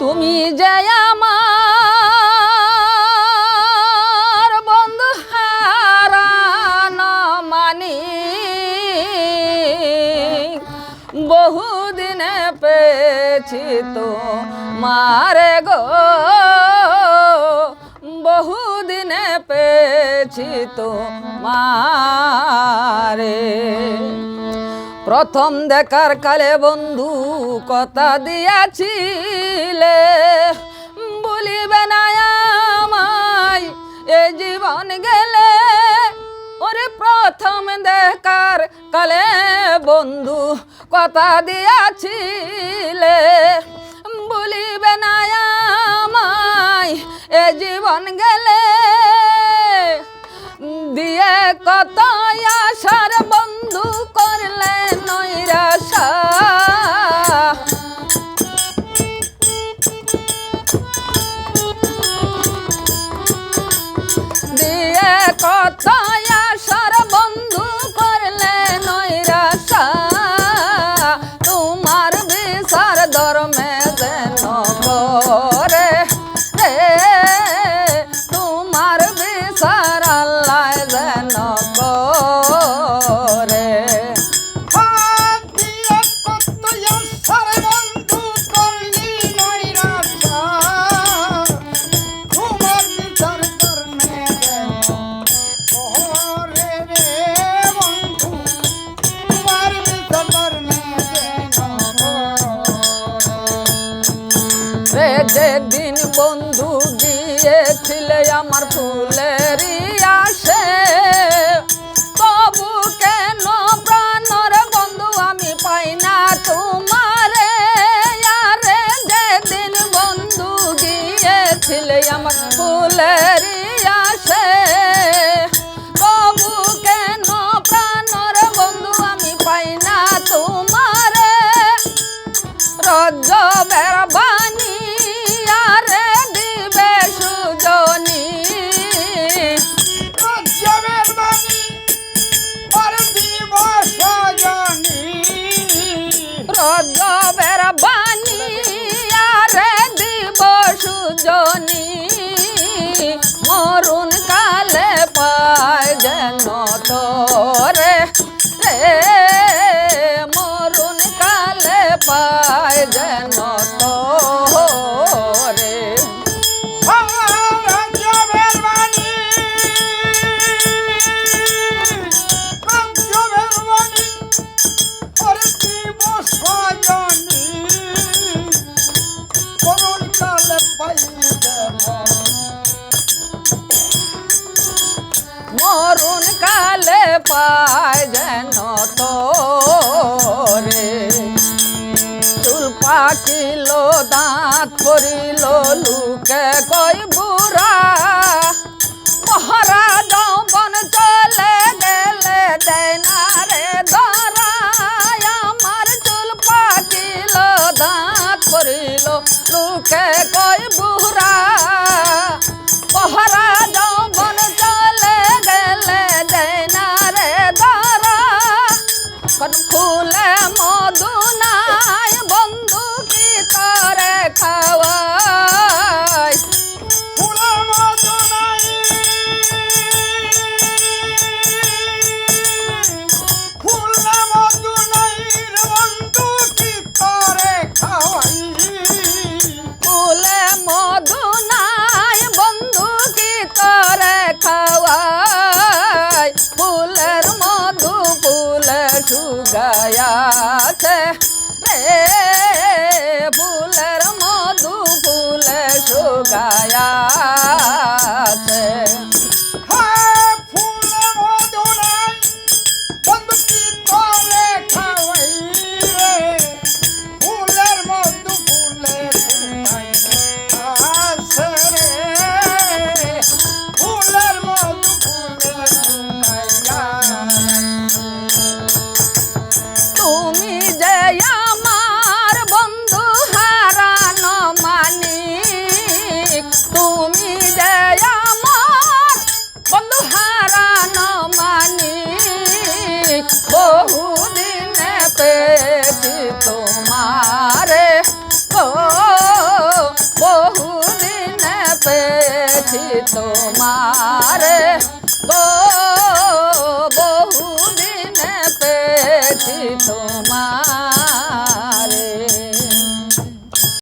তুমি যে আমার বন্ধু হারানো মানি বহুদিনে পেয়েছি তো মারে গো বহুদিনে পেয়েছি তো মারে প্রথম দেখার কালে বন্ধু কথা দিয়াছিলে বলিবে না আমায় এ জীবন গেলে ওরে প্রথম দেখার কালে বন্ধু কথা দিয়াছিলে বলিবে না আমায় এ জীবন গেলে দিয়ে কত আশার বন্ধু করলে নৈরাশা দিয়ে কত আশার বন্ধু করলে নৈরাশা তোমার বিচার ধর্মে যেন করে রে তোমার বিচার আল্লাহ যেন করে যেদিন বন্ধু গিয়েছিলে আমার ফুলেরই আসে তবু কেন প্রাণর বন্ধু আমি পাই না তোমারে আরে যেদিন বন্ধু গিয়েছিলে আমার ফুলেরই আসে তবু কেন প্রাণর বন্ধু আমি পাই না তোমারে রজবের বাণী আরে দিবে সুজনী রজবের বাণী আরে দিব সুজনী রজবের বাণী আরে দিব সুজনী মরুন কালে পায় যেন তোরে রে মরুন কালে পায় যেন তোরে রজবের বাণী আরে দিব সুজনী করুণ কালে পাইবে মরুন কালে পায় যেন তোরে চুল পাকিল দাঁত পড়িল লুকে কই বুড়া মহারা যৌবন চলে গেলে দেয় না রে ধরা আমার চুল পাকিল দাঁত পড়িল লুকে কই বুড়া মহারা যৌবন চলে গেলে দেয় না রে ধরা কোন ফুলে মধু নাই বন্ধু কি তরে খাওয়াই ফুলের মধু নাই ফুলের মধু নাই রে বন্ধু কি তোরে খাওয়াই ফুলে মধু নাই বন্ধু কি পেয়েছি তোমারে গো বহুদিনে পেয়েছি তোমার